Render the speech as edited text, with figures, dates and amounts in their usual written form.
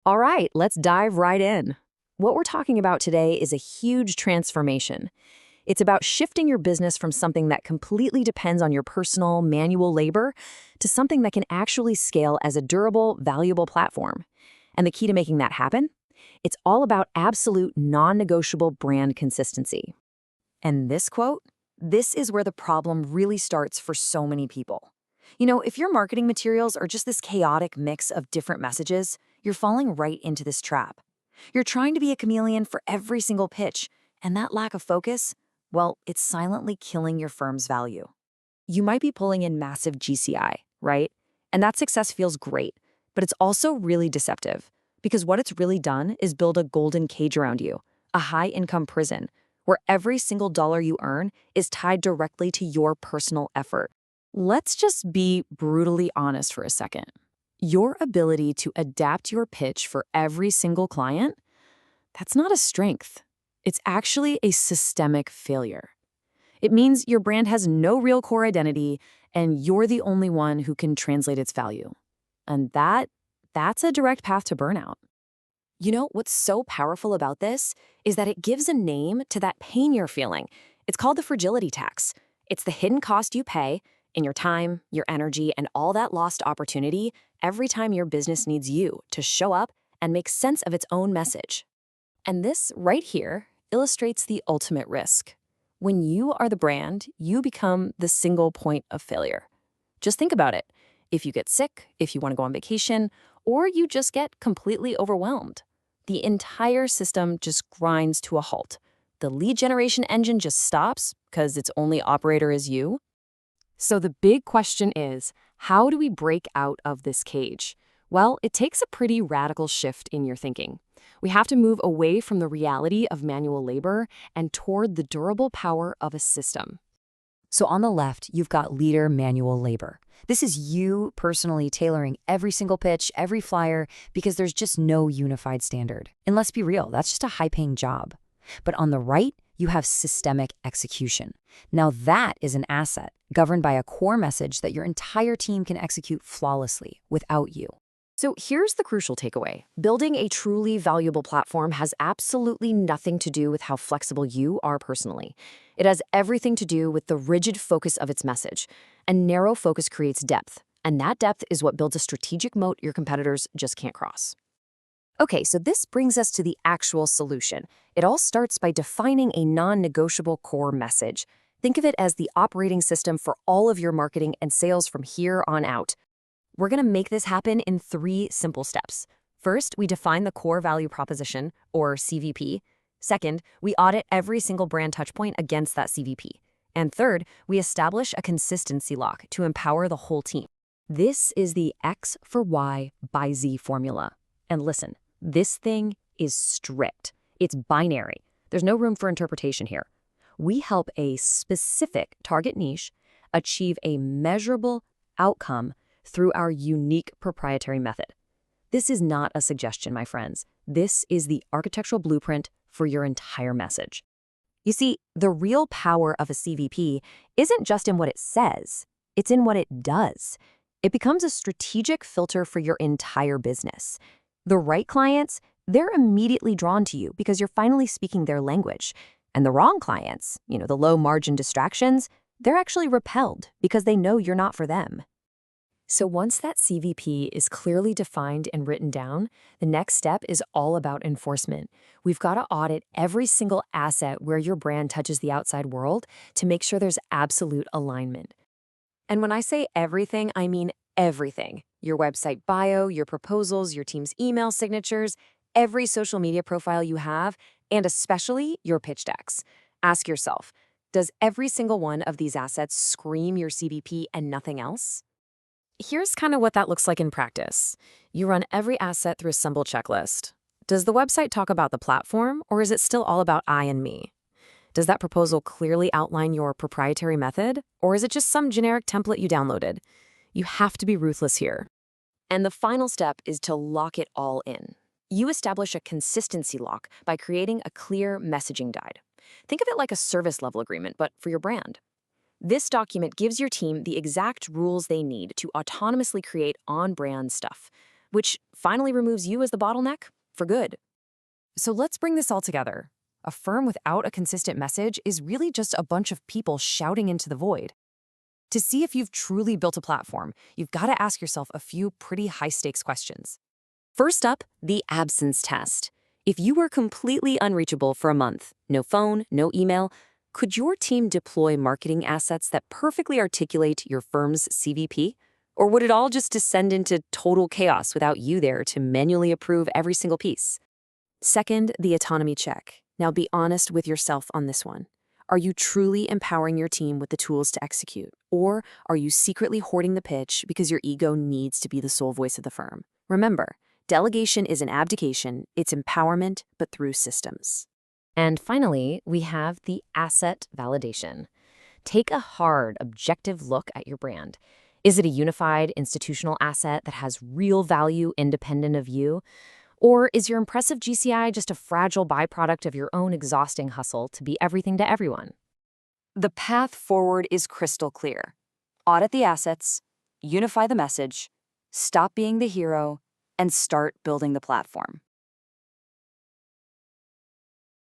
All right, let's dive right in. What we're talking about today is a huge transformation. It's about shifting your business from something that completely depends on your personal manual labor to something that can actually scale as a durable, valuable platform. And the key to making that happen? It's all about absolute non-negotiable brand consistency. And this quote, this is where the problem really starts for so many people. If your marketing materials are just this chaotic mix of different messages, you're falling right into this trap. You're trying to be a chameleon for every single pitch, and that lack of focus, well, it's silently killing your firm's value. You might be pulling in massive GCI, right? And that success feels great, but it's also really deceptive because what it's really done is build a golden cage around you, a high-income prison, where every single dollar you earn is tied directly to your personal effort. Let's just be brutally honest for a second. Your ability to adapt your pitch for every single client, that's not a strength. It's actually a systemic failure. It means your brand has no real core identity, and you're the only one who can translate its value. And that's a direct path to burnout. What's so powerful about this is that it gives a name to that pain you're feeling. It's called the fragility tax. It's the hidden cost you pay in your time, your energy, and all that lost opportunity every time your business needs you to show up and make sense of its own message. And this right here illustrates the ultimate risk. When you are the brand, you become the single point of failure. Just think about it. If you get sick, if you want to go on vacation, or you just get completely overwhelmed, the entire system just grinds to a halt. The lead generation engine just stops because its only operator is you. So the big question is, how do we break out of this cage? Well, it takes a pretty radical shift in your thinking. We have to move away from the reality of manual labor and toward the durable power of a system. So on the left, you've got leader manual labor. This is you personally tailoring every single pitch, every flyer, because there's just no unified standard. And let's be real, that's just a high-paying job. But on the right, you have systemic execution. Now that is an asset governed by a core message that your entire team can execute flawlessly without you. So here's the crucial takeaway. Building a truly valuable platform has absolutely nothing to do with how flexible you are personally. It has everything to do with the rigid focus of its message. And narrow focus creates depth. And that depth is what builds a strategic moat your competitors just can't cross. Okay, so this brings us to the actual solution. It all starts by defining a non-negotiable core message. Think of it as the operating system for all of your marketing and sales from here on out. We're going to make this happen in 3 simple steps. First, we define the core value proposition, or CVP. Second, we audit every single brand touchpoint against that CVP. And third, we establish a consistency lock to empower the whole team. This is the X for Y by Z formula. And listen, this thing is strict. It's binary. There's no room for interpretation here. We help a specific target niche achieve a measurable outcome through our unique proprietary method. This is not a suggestion, my friends. This is the architectural blueprint for your entire message. You see, the real power of a CVP isn't just in what it says, it's in what it does. It becomes a strategic filter for your entire business. The right clients, they're immediately drawn to you because you're finally speaking their language. And the wrong clients, the low-margin distractions, they're actually repelled because they know you're not for them. So once that CVP is clearly defined and written down, the next step is all about enforcement. We've got to audit every single asset where your brand touches the outside world to make sure there's absolute alignment. And when I say everything, I mean everything. Your website bio, your proposals, your team's email signatures, every social media profile you have, and especially your pitch decks. Ask yourself, does every single one of these assets scream your CVP and nothing else? Here's kind of what that looks like in practice. You run every asset through a simple checklist. Does the website talk about the platform, or is it still all about I and me? Does that proposal clearly outline your proprietary method, or is it just some generic template you downloaded? You have to be ruthless here. And the final step is to lock it all in. You establish a consistency lock by creating a clear messaging guide. Think of it like a service level agreement, but for your brand. This document gives your team the exact rules they need to autonomously create on-brand stuff. which finally removes you as the bottleneck for good. So let's bring this all together. A firm without a consistent message is really just a bunch of people shouting into the void. To see if you've truly built a platform, you've got to ask yourself a few pretty high-stakes questions. First up, the absence test. If you were completely unreachable for a month, no phone, no email, could your team deploy marketing assets that perfectly articulate your firm's CVP? Or would it all just descend into total chaos without you there to manually approve every single piece? Second, the autonomy check. Now be honest with yourself on this one. Are you truly empowering your team with the tools to execute? Or are you secretly hoarding the pitch because your ego needs to be the sole voice of the firm? Remember, delegation isn't abdication, it's empowerment, but through systems. And finally, we have the asset validation. Take a hard, objective look at your brand. Is it a unified institutional asset that has real value independent of you? Or is your impressive GCI just a fragile byproduct of your own exhausting hustle to be everything to everyone? The path forward is crystal clear. Audit the assets, unify the message, stop being the hero, and start building the platform.